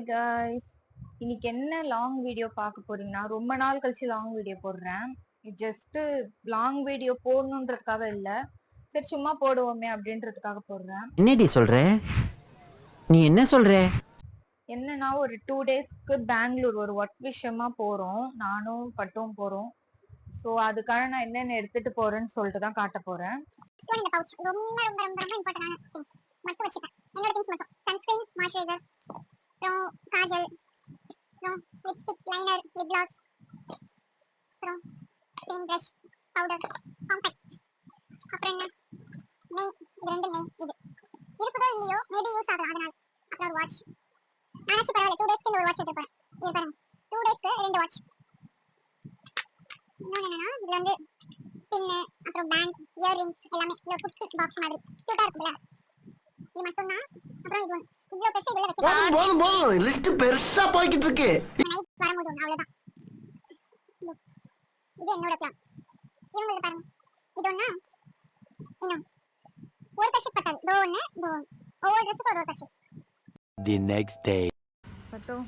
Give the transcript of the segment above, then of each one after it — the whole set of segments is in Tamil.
ஹாய் காய்ஸ், இன்னைக்கு என்ன லாங் வீடியோ பார்க்க போறீங்கன்னா, ரொம்ப நாள் கழிச்சு லாங் வீடியோ போடுறேன். ஜஸ்ட் லாங் வீடியோ போடணுன்றதுக்காக இல்ல, சரி சும்மா போடுவோமே அப்படின்றதுக்காக போடுறேன். என்னடி சொல்ற? நீ என்ன சொல்ற? என்னன்னா, ஒரு 2 டேஸ்க்கு பெங்களூர் ஒரு ஒர்க் விஷயமா போறோம். நானும் பட்டும் போறோம். ஸோ அதுக்காக நான் என்னென்ன எடுத்துட்டு போறேன்னு சொல்லிட்டு தான் காட்ட போறேன். இந்த பவுச் ரொம்ப ரொம்ப ரொம்ப ரொம்ப இம்பார்ட்டன்டான திங்ஸ் மட்டும் வச்சுப்பேன். என்னோட திங்ஸ் மட்டும் சன்ஸ்கிரீன், மாய்ஸ்சரைசர், அப்புறம் காஜல், அப்புறம் லிப்ஸ்டிக், லைனர், லிப் கிளாஸ், அப்புறம் பெயிண்ட் பிரஷ், பவுடர், காம்பேக்ட், அப்புறம் என்ன நெய், இது ரெண்டு நெய். இது இருக்குதோ இல்லையோ மேபி யூஸ் ஆகலாம் அதனால. அப்புறம் ஒரு வாட்ச். நானாச்சும் பரவாயில்ல 2 டேஸ்க்கு ஒரு வாட்ச் எடுத்து போறேன். இது பாருங்க 2 டேஸ்க்கு 2 வாட்ச். இன்னொன்று என்னன்னா இதுல வந்து பின்னு, அப்புறம் பேண்ட், இயர்ரிங்ஸ் எல்லாமே இந்த குட்டி பாக்ஸ் மாதிரி கியூட்டா இருக்குல்ல, இது மட்டும் தான். அப்புறம் இது இவ்வளோ பெருசு இதுல வைக்க போதும் லிஸ்ட் பெருசா போய்கிட்டு இருக்கு. நைட் வரும்போது ஒன்று அவ்வளோதான். இது என்னோட பிளான். இவங்க பாருங்க, இது ஒண்ணா இன்னும் ஒரு கஷிப் பத்தாது. தோ ஒன்று ஒவ்வொரு ட்ரெஸ்ஸுக்கு ஒரு கஷிப். The next day. பட்டும்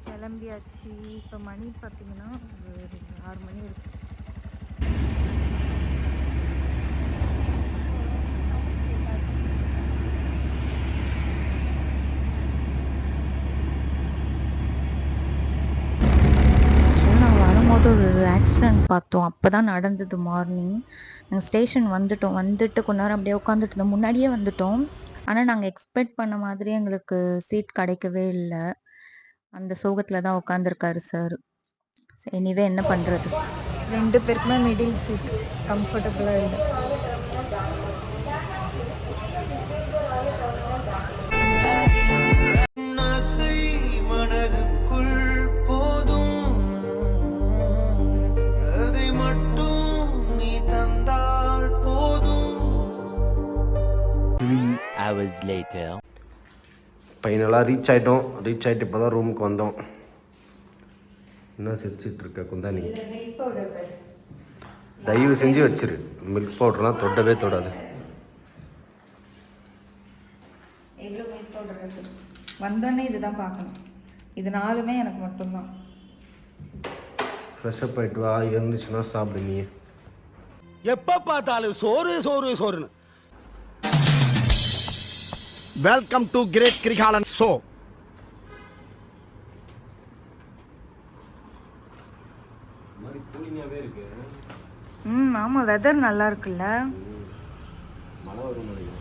கிளம்பியாச்சு. இப்போ மணி பார்த்தீங்கன்னா 6 மணி இருக்கு. நாங்கள் வரும்போது ஒரு ஆக்சிடெண்ட் பார்த்தோம். அப்போ தான் நடந்தது மார்னிங். நாங்கள் ஸ்டேஷன் வந்துட்டு கொஞ்ச நேரம் அப்படியே உட்காந்துட்டு இருந்தோம். முன்னாடியே வந்துட்டோம். ஆனால் நாங்கள் எக்ஸ்பெக்ட் பண்ண மாதிரி எங்களுக்கு சீட் கிடைக்கவே இல்லை. அந்த சோகத்தில் தான் உட்காந்துருக்காரு சார். எனிவே என்ன பண்ணுறது, 2 பேருக்குமே மிடில் சீட் கம்ஃபர்டபுளாக இல்லை. Hours later. ஃபைனலாக ரீச் ஆகிட்டு இப்போ தான் ரூமுக்கு வந்தோம். என்ன சிரிச்சிட்டு இருக்க குந்தானி? தயவு செஞ்சு வச்சிரு, மில்க் பவுடர்லாம் தொட்டவே தொடாது. எவ்வளோ மில்க் பவுடர் இருக்குது? வந்தோடனே இதுதான் பார்க்கணும். இது 4மே எனக்கு மட்டும்தான். ஃப்ரெஷ்அப் ஆகிட்டு வா, இருந்துச்சுன்னா சாப்பிடு. நீ எப்போ பார்த்தாலும் சோறுன்னு. Welcome to great Kirikalan show. ஆமாம், வெதர் நல்லா இருக்குல்ல. மழை வரும் நினைக்கிறேன்.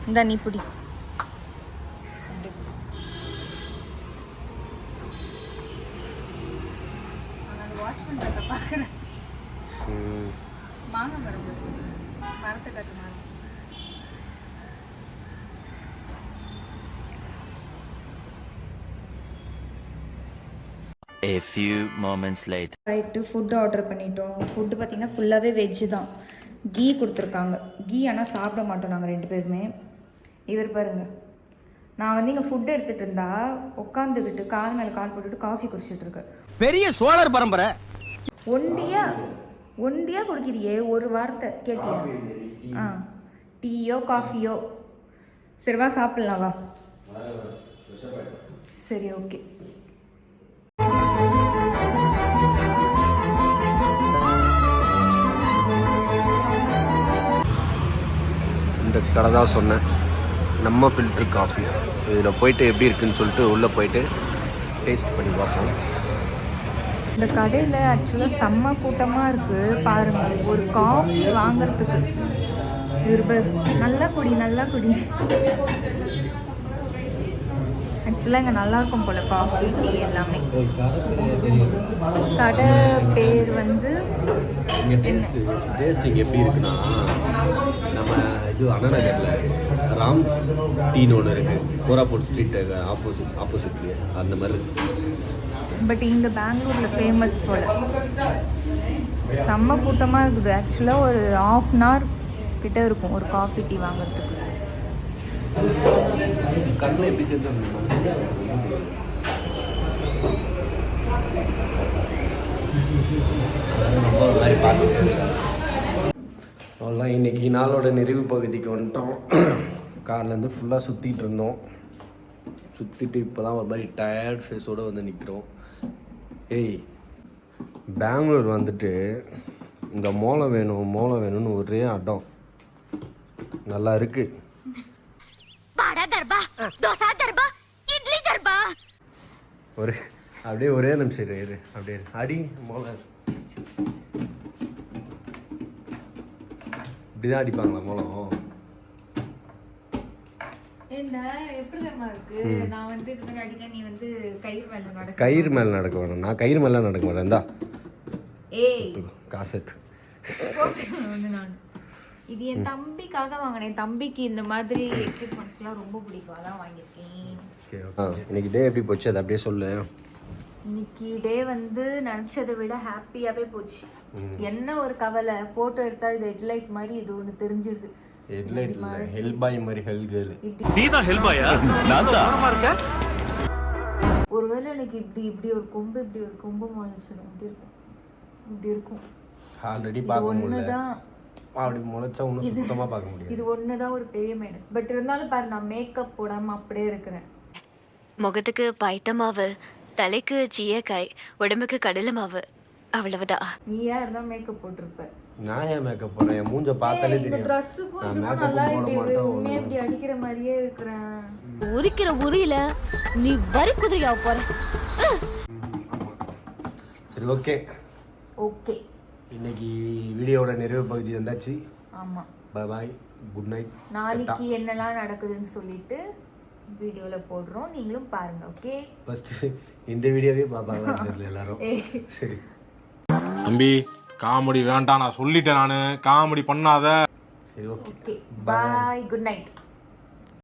இந்த நீ பிடி. வாட்ச்மேன் கட்ட பார்க்குறேன். மாங்க மரம் மரத்தை கட்டு மாங்க. A few moments later. Right, food order பண்ணிட்டோம். ஃபுட்டு பார்த்திங்கன்னா ஃபுல்லாகவே வெஜ்ஜு தான். கீ கொடுத்துருக்காங்க. கீ ஆனால் சாப்பிட மாட்டோம் நாங்கள் 2 பேருமே. இவர் பாருங்கள், நான் வந்து இங்கே ஃபுட்டு எடுத்துகிட்டு இருந்தா உட்காந்துக்கிட்டு கால் மேலே கால் போட்டுட்டு காஃபி குடிச்சிட்டு இருக்கேன். பெரிய சோழர் பரம்பரை. ஒண்டியா குடிக்கிறியே, ஒரு வார்த்தை கேட்டியா? டீயோ காஃபியோ? சரி வா சாப்பிட்லாம் வா. சரி ஓகே. இந்த கடை தான் சொன்னேன், நம்ம ஃபில்டர் காஃபி. இதில் போயிட்டு எப்படி இருக்குன்னு சொல்லிட்டு உள்ளே போயிட்டு டேஸ்ட் பண்ணி பார்ப்போம். இந்த கடையில் ஆக்சுவலாக செம்ம கூட்டமாக இருக்குது பாருங்கள். ஒரு காஃபி வாங்கிறதுக்கு நல்லா குடி. ஆக்சுவலாக இங்கே நல்லாயிருக்கும் போல் காஃபி டீ எல்லாமே. கடை பேர் வந்து டேஸ்ட் இங்கே எப்படி இருக்குன்னா, நம்ம இது அண்ணாநகரில் ராம்ஸ் டீன்னு ஒன்று இருக்குது, கோராபுட் ஸ்ட்ரீட் ஆப்போசிட்லேயே அந்த மாதிரி இருக்குது. பட் இங்கே பெங்களூரில் ஃபேமஸ் போல். செம்ம கூட்டமாக இருக்குது. ஆக்சுவலாக ஒரு 1/2 hour கிட்ட இருக்கும் ஒரு காஃபி டீ வாங்குறதுக்கு. கண்ணில் எப்படி தெரிஞ்சு அவ்வளோதான். இன்றைக்கி நாளோட நிறைவு பகுதிக்கு வந்துட்டோம். கார்லேருந்து ஃபுல்லாக சுற்றிட்டு இருந்தோம். சுற்றிட்டு இப்போ தான் ஒரு மாதிரி டயர்ட் ஃபேஸோடு வந்து நிற்கிறோம். ஏய், பெங்களூர் வந்துட்டு இந்த மோளம் வேணும்னு ஒரே அடம். நல்லா இருக்கு. ஒரே நிமிஷம் இரு. அப்படியே அடி மோளம் இப்படிதான் அடிப்பாங்களா மோளம்? கயிறு மேல நடக்க வேணும். நான் கயிறு மேல நடக்க மாட்டேன். இந்தா காசு இது என் தம்பிக்காக வாங்கினேன். தம்பிக்கு இந்த மாதிரி எக்யூப்மெண்ட்ஸ்லாம் ரொம்ப பிடிக்கும், அதான் வாங்கியிருக்கேன். இன்னைக்கு டே எப்படி போச்சு அதை அப்படியே சொல்லு. இன்னைக்கு டே வந்து நினச்சதை விட ஹாப்பியாகவே போச்சு. என்ன ஒரு கவலை, ஃபோட்டோ எடுத்தால் இது ஹெட்லைட் மாதிரி இது ஒன்று தெரிஞ்சிடுது. ஹெட்லைட் இல்லை, ஹெல் பாய் மாதிரி ஹெல் கேர்ள். நீதான் ஹெல் பாயா? நான் தான். ஒருவேளை எனக்கு இப்படி ஒரு கொம்பு முளைச்சிடும். இப்படி இருக்கும். ஆல்ரெடி பார்க்க முடியல. ஒண்ணுதான் அப்படி முளைச்சா ஒன்றும் சுத்தமாக பார்க்க முடியாது. இது ஒண்ணுதான் ஒரு பெரிய மைனஸ். பட் இருந்தாலும் பாரு, நான் மேக்கப் போடாம அப்படியே இருக்கிறேன். முகத்துக்கு பைத்த மாவு, தலைக்கு சீயக்காய், உடம்புக்கு கடலை மாவு, அவ்வளவுதான். நீ யாருன்னா மேக்கப் போட்டிருப்ப. நான் ஏன் மேக்கப் போடுறேன்? என் மூஞ்ச பார்த்தாலே இந்த தெரியும். ட்ரெஸ்ஸுக்கும் நான் இதுக்கும் மேக்கப் நல்லா போட மாட்டேன். இப்படி அடிக்கிற மாதிரியே இருக்கிறேன். உரிக்கிற உரியில நீ வரி குதிரையாக போற. சரி, ஓகே. இன்னைக்கு வீடியோட நிறைவு பகுதி வந்தாச்சு. ஆமா, பாய், குட் நைட். நாளைக்கு என்னெல்லாம் நடக்குதுன்னு சொல்லிட்டு வீடியோல போடுறோம், நீங்களும் பாருங்க. ஓகே, ஃபர்ஸ்ட் இந்த வீடியோவே பார்ப்பாங்களான்னு தெரியல எல்லாரும். சரி தம்பி, காமெடி வேண்டாம், நான் சொல்லிட்டேன். காமெடி பண்ணாத. சரி, ஓகே. பாய், குட் நைட்.